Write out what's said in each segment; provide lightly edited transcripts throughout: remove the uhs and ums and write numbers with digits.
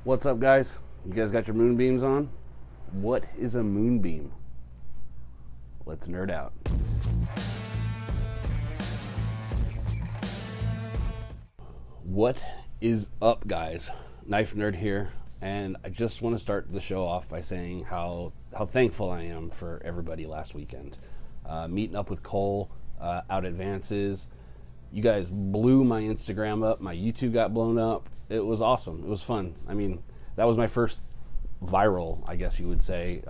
What's up, guys? You guys got your moonbeams on? What is a moonbeam? Let's nerd out. What is up, guys? Knife Nerd here, and I just want to start the show off by saying how thankful I am for everybody last weekend. Meeting up with Cole out at Vance's. You guys blew my Instagram up. My YouTube got blown up. It was awesome. It was fun. I mean, that was my first viral, I guess you would say,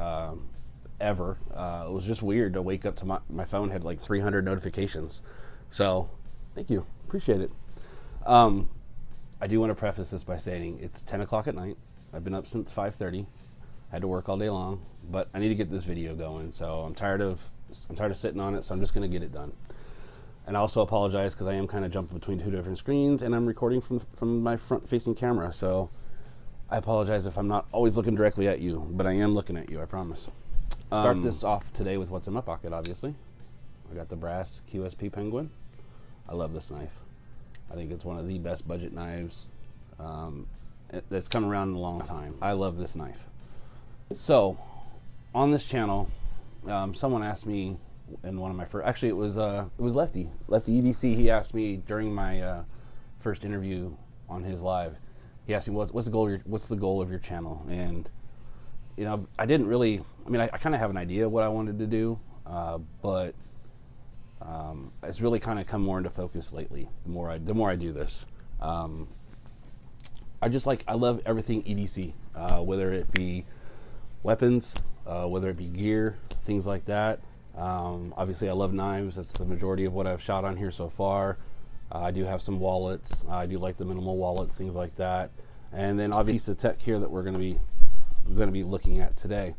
ever. It was just weird to wake up to my phone had like 300 notifications. So, thank you. Appreciate it. I do want to preface this by stating it's 10 o'clock at night. I've been up since 5:30. Had to work all day long, but I need to get this video going. So I'm tired of sitting on it. So I'm just going to get it done. And I also apologize because I am kind of jumping between two different screens, and I'm recording from my front-facing camera. So I apologize if I'm not always looking directly at you, but I am looking at you. I promise. Start this off today with what's in my pocket. Obviously, I got the brass QSP Penguin. I love this knife. I think it's one of the best budget knives that's come around in a long time. I love this knife. So, on this channel, someone asked me in one of my first, actually it was Lefty EDC. He asked me during my first interview on his live. He asked me what's the goal of your channel, and you know, I didn't really. I mean, I kind of have an idea of what I wanted to do, but it's really kind of come more into focus lately. The more I do this, I love everything EDC, whether it be weapons, whether it be gear, things like that. Obviously, I love knives. That's the majority of what I've shot on here so far. I do have some wallets. I do like the minimal wallets, things like that. And then obviously the tech here that we're going to be looking at today,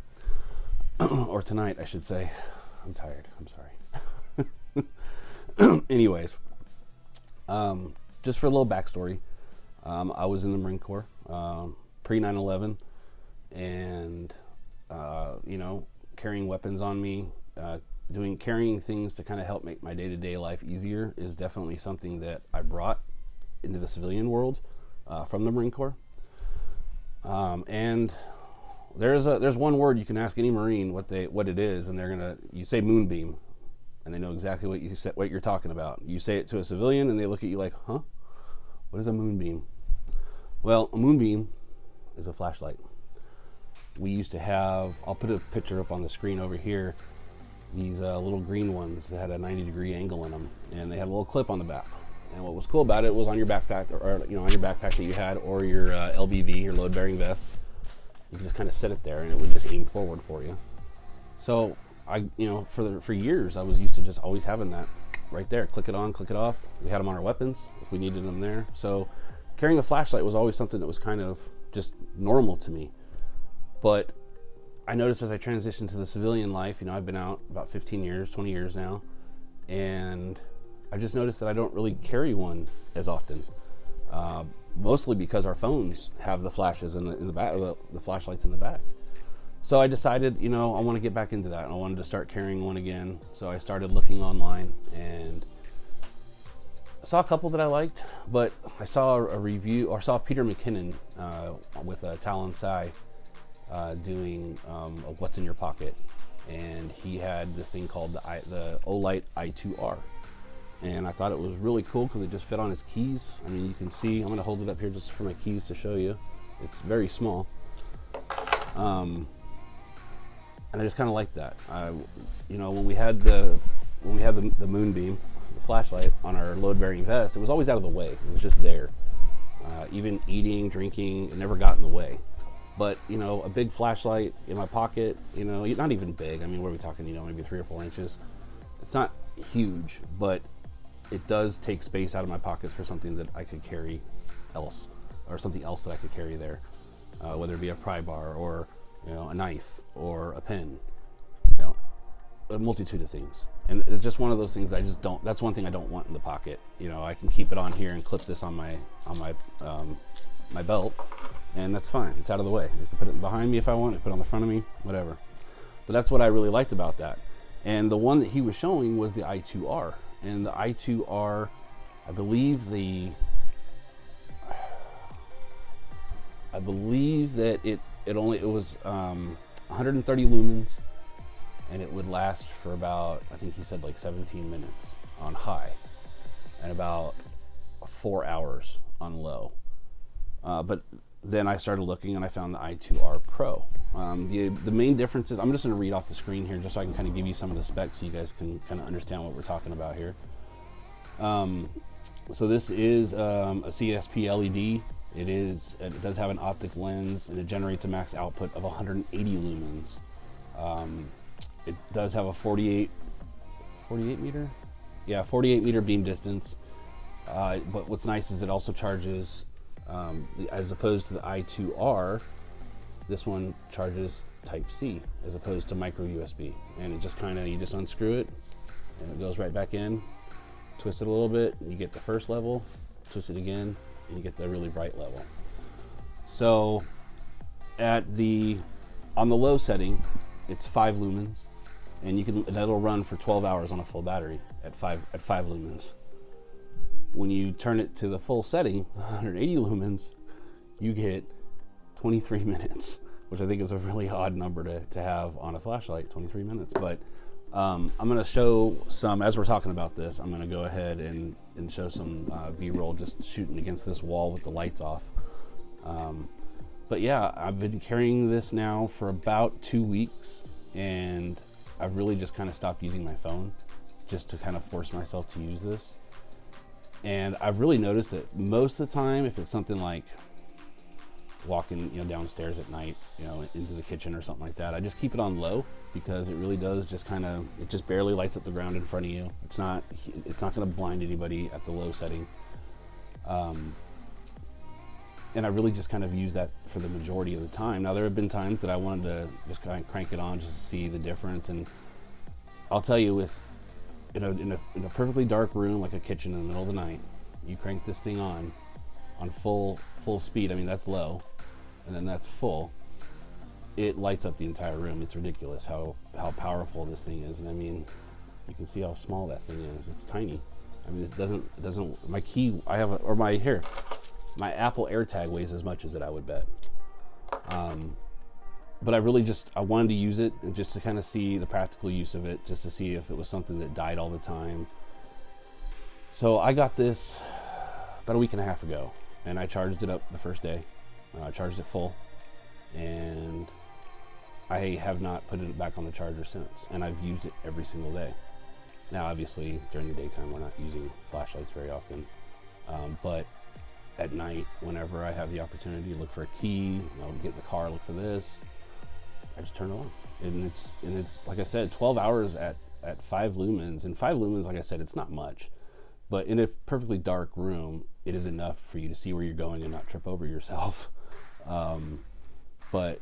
or tonight, I should say. I'm tired. I'm sorry. Anyways, just for a little backstory, I was in the Marine Corps pre 9/11, and you know, carrying weapons on me, carrying things to kind of help make my day-to-day life easier is definitely something that I brought into the civilian world from the Marine Corps. And there's one word you can ask any Marine what it is, and you say moonbeam, and they know exactly what you're talking about. You say it to a civilian, and they look at you like, huh? What is a moonbeam? Well, a moonbeam is a flashlight. We used to have, I'll put a picture up on the screen over here, these little green ones that had a 90-degree angle in them, and they had a little clip on the back. And what was cool about it was on your backpack, or you know, on your backpack that you had, or your LBV, your load-bearing vest, you could just kind of set it there, and it would just aim forward for you. So for years, I was used to just always having that right there. Click it on, click it off. We had them on our weapons if we needed them there. So carrying a flashlight was always something that was kind of just normal to me. But I noticed as I transitioned to the civilian life, you know, I've been out about 15 years, 20 years now, and I just noticed that I don't really carry one as often, mostly because our phones have the flashes in the back, the flashlights in the back. So I decided, you know, I want to get back into that. I wanted to start carrying one again. So I started looking online, and I saw a couple that I liked, but I saw a review, or saw Peter McKinnon with Talon Sai doing a What's in Your Pocket, and he had this thing called the Olight I2R, and I thought it was really cool because it just fit on his keys. I mean, you can see, I'm going to hold it up here just for my keys to show you. It's very small, and I just kind of like that. You know, when we had the moonbeam, the flashlight on our load-bearing vest, it was always out of the way. It was just there. Even eating, drinking, it never got in the way. But, you know, a big flashlight in my pocket, you know, not even big. I mean, what are we talking, you know, maybe 3 or 4 inches. It's not huge, but it does take space out of my pocket for something that I could carry else, or something else that I could carry there, whether it be a pry bar, or, you know, a knife, or a pen, you know, a multitude of things. And it's just one of those things that I just don't, that's one thing I don't want in the pocket. You know, I can keep it on here and clip this on my belt, and that's fine. It's out of the way. I can put it behind me if I want, I put it on the front of me, whatever. But that's what I really liked about that. And the one that he was showing was the I2R. And the I2R, I believe I believe that it was 130 lumens, and it would last for about, I think he said like 17 minutes on high, and about 4 hours on low. But then I started looking and I found the i2R Pro. The main differences, I'm just going to read off the screen here just so I can kind of give you some of the specs so you guys can kind of understand what we're talking about here. So this is a CSP LED. It does have an optic lens, and it generates a max output of 180 lumens. It does have a 48 meter? Yeah, 48 meter beam distance. But what's nice is it also charges, as opposed to the i2R, this one charges Type-C as opposed to micro USB. And it just you just unscrew it and it goes right back in, twist it a little bit, and you get the first level, twist it again, and you get the really bright level. So on the low setting, it's 5 lumens, and that'll run for 12 hours on a full battery at 5 lumens. When you turn it to the full setting, 180 lumens, you get 23 minutes, which I think is a really odd number to have on a flashlight, 23 minutes. But I'm going to show some, as we're talking about this, I'm going to go ahead and show some B-roll just shooting against this wall with the lights off. But yeah, I've been carrying this now for about 2 weeks, and I've really just kind of stopped using my phone just to kind of force myself to use this. And I've really noticed that most of the time, if it's something like walking, downstairs at night, into the kitchen or something like that, I just keep it on low, because it really does just it just barely lights up the ground in front of you. It's not going to blind anybody at the low setting. And I really just kind of use that for the majority of the time. Now, there have been times that I wanted to just kind of crank it on just to see the difference. And I'll tell you, in a perfectly dark room like a kitchen in the middle of the night, you crank this thing on full speed. I mean, that's low, and then that's full. It lights up the entire room. It's ridiculous how powerful this thing is. And I mean, you can see how small that thing is. It's tiny. I mean, it doesn't. My key, my Apple AirTag weighs as much as it, I would bet. But I wanted to use it and just to kind of see the practical use of it, just to see if it was something that died all the time. So I got this about a week and a half ago, and I charged it up the first day. I charged it full, and I have not put it back on the charger since, and I've used it every single day. Now, obviously, during the daytime, we're not using flashlights very often, but at night, whenever I have the opportunity to look for a key, get in the car, look for this, I just turn it on. And it's like I said, 12 hours at 5 lumens. And 5 lumens, like I said, it's not much. But in a perfectly dark room, it is enough for you to see where you're going and not trip over yourself. But like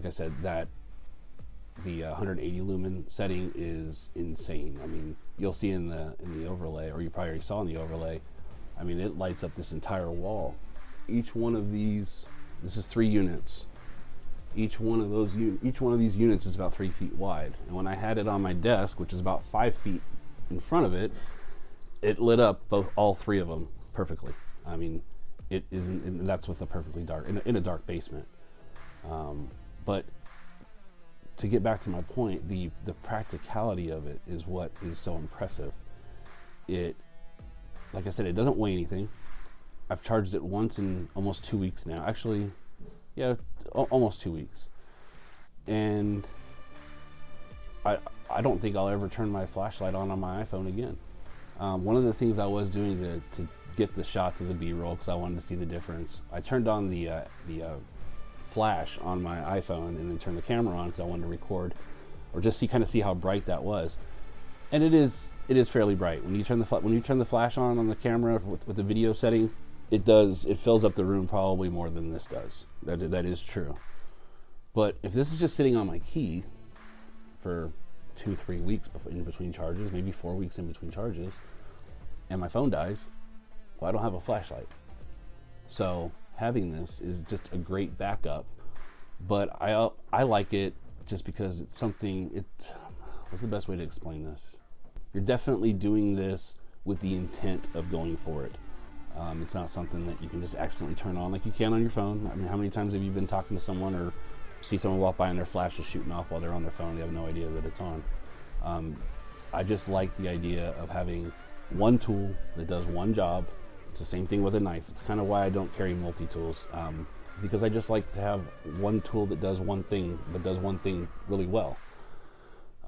I said, the 180 lumen setting is insane. I mean, you'll see in the overlay, or you probably already saw in the overlay, I mean, it lights up this entire wall. Each one of these, this is 3 units. Each one of these units is about 3 feet wide. And when I had it on my desk, which is about 5 feet in front of it, it lit up all 3 of them perfectly. I mean, it isn't, and that's with a perfectly dark, in a dark basement. But to get back to my point, the practicality of it is what is so impressive. Like I said, it doesn't weigh anything. I've charged it once in almost 2 weeks now. Actually, yeah, almost 2 weeks. And I don't think I'll ever turn my flashlight on my iPhone again. One of the things I was doing to get the shots of the B-roll, because I wanted to see the difference, I turned on the flash on my iPhone and then turned the camera on because I wanted to record or just see how bright that was. And it is fairly bright. When you turn the flash on the camera with the video setting, it fills up the room probably more than this does. That is true. But if this is just sitting on my key for 2-3 weeks in between charges, maybe 4 weeks in between charges, and my phone dies, well, I don't have a flashlight. So having this is just a great backup. But I like it just because it's something. What's the best way to explain this? You're definitely doing this with the intent of going for it. It's not something that you can just accidentally turn on like you can on your phone. I mean, how many times have you been talking to someone or see someone walk by and their flash is shooting off while they're on their phone? They have no idea that it's on. I just like the idea of having one tool that does one job. It's the same thing with a knife. It's kind of why I don't carry multi-tools, because I just like to have one tool that does one thing, but does one thing really well.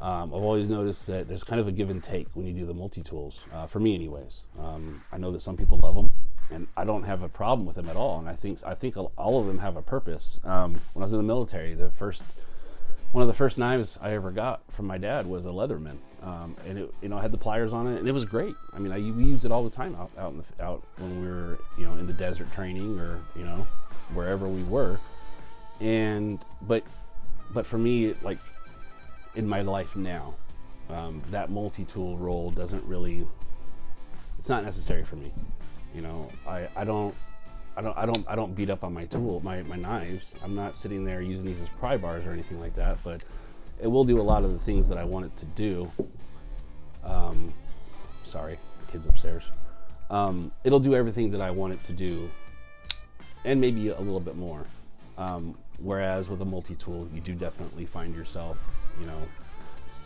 I've always noticed that there's kind of a give and take when you do the multi-tools, for me anyways. I know that some people love them, and I don't have a problem with them at all, and I think all of them have a purpose. When I was in the military, one of the first knives I ever got from my dad was a Leatherman, and it had the pliers on it, and it was great. I mean, we used it all the time out when we were in the desert training or wherever we were, but for me, like in my life now, that multi-tool role doesn't really. It's not necessary for me. I don't beat up on my knives. I'm not sitting there using these as pry bars or anything like that, but it will do a lot of the things that I want it to do. Sorry, kids upstairs. It'll do everything that I want it to do, and maybe a little bit more. Whereas with a multi-tool, you do definitely find yourself,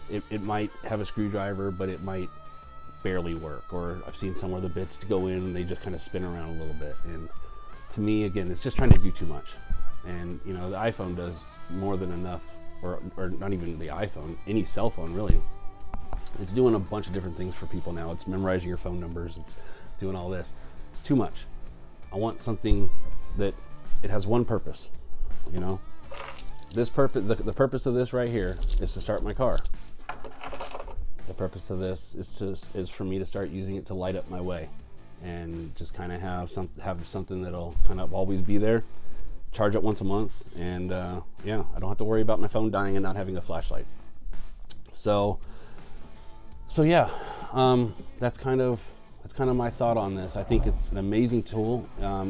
it might have a screwdriver, but it might barely work. Or I've seen somewhere the bits go in and they just kind of spin around a little bit. And to me, again, it's just trying to do too much. And the iPhone does more than enough, or not even the iPhone, any cell phone really. It's doing a bunch of different things for people now. It's memorizing your phone numbers. It's doing all this. It's too much. I want something that it has one purpose. This purpose, the purpose of this right here is to start my car. The purpose of this is for me to start using it to light up my way, and just kind of have something that'll kind of always be there. Charge it once a month, and I don't have to worry about my phone dying and not having a flashlight. So yeah, that's kind of my thought on this. I think it's an amazing tool.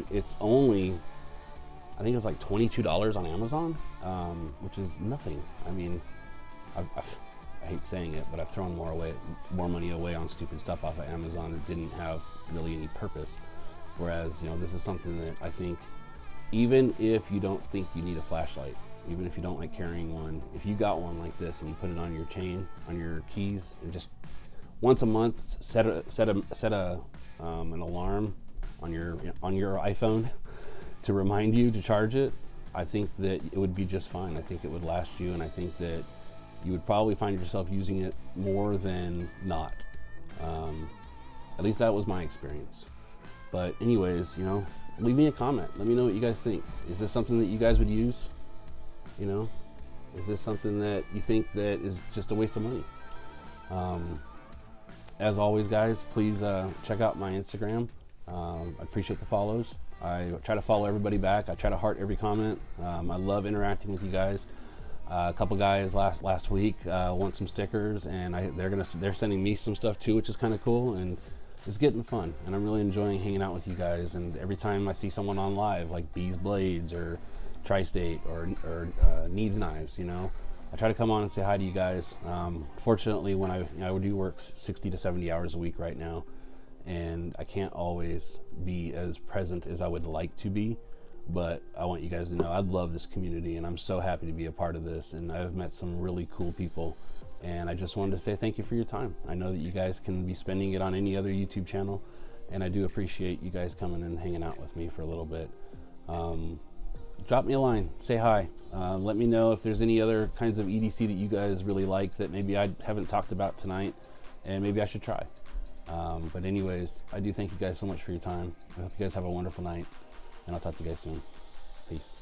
It's only, I think it's like $22 on Amazon, which is nothing. I mean, I hate saying it, but I've thrown more money away on stupid stuff off of Amazon that didn't have really any purpose. Whereas, this is something that I think, even if you don't think you need a flashlight, even if you don't like carrying one, if you got one like this and you put it on your chain, on your keys, and just once a month set an alarm on your iPhone to remind you to charge it, I think that it would be just fine. I think it would last you, and I think that you would probably find yourself using it more than not. At least that was my experience. But anyways, leave me a comment. Let me know what you guys think. Is this something that you guys would use? Is this something that you think that is just a waste of money? As always, guys, please check out my Instagram. I appreciate the follows. I try to follow everybody back. I try to heart every comment. I love interacting with you guys. A couple guys last week want some stickers, and they're sending me some stuff too, which is kind of cool, and it's getting fun. And I'm really enjoying hanging out with you guys. And every time I see someone on live, like Bees Blades or Tri-State or Needs Knives, I try to come on and say hi to you guys. Fortunately, when I do work 60 to 70 hours a week right now, and I can't always be as present as I would like to be. But I want you guys to know I love this community, and I'm so happy to be a part of this, and I've met some really cool people, and I just wanted to say thank you for your time. I know that you guys can be spending it on any other YouTube channel, and I do appreciate you guys coming and hanging out with me for a little bit. Drop me a line, say hi, let me know if there's any other kinds of EDC that you guys really like that maybe I haven't talked about tonight, and maybe I should try. But anyways, I do thank you guys so much for your time. I hope you guys have a wonderful night, and I'll talk to you guys soon. Peace.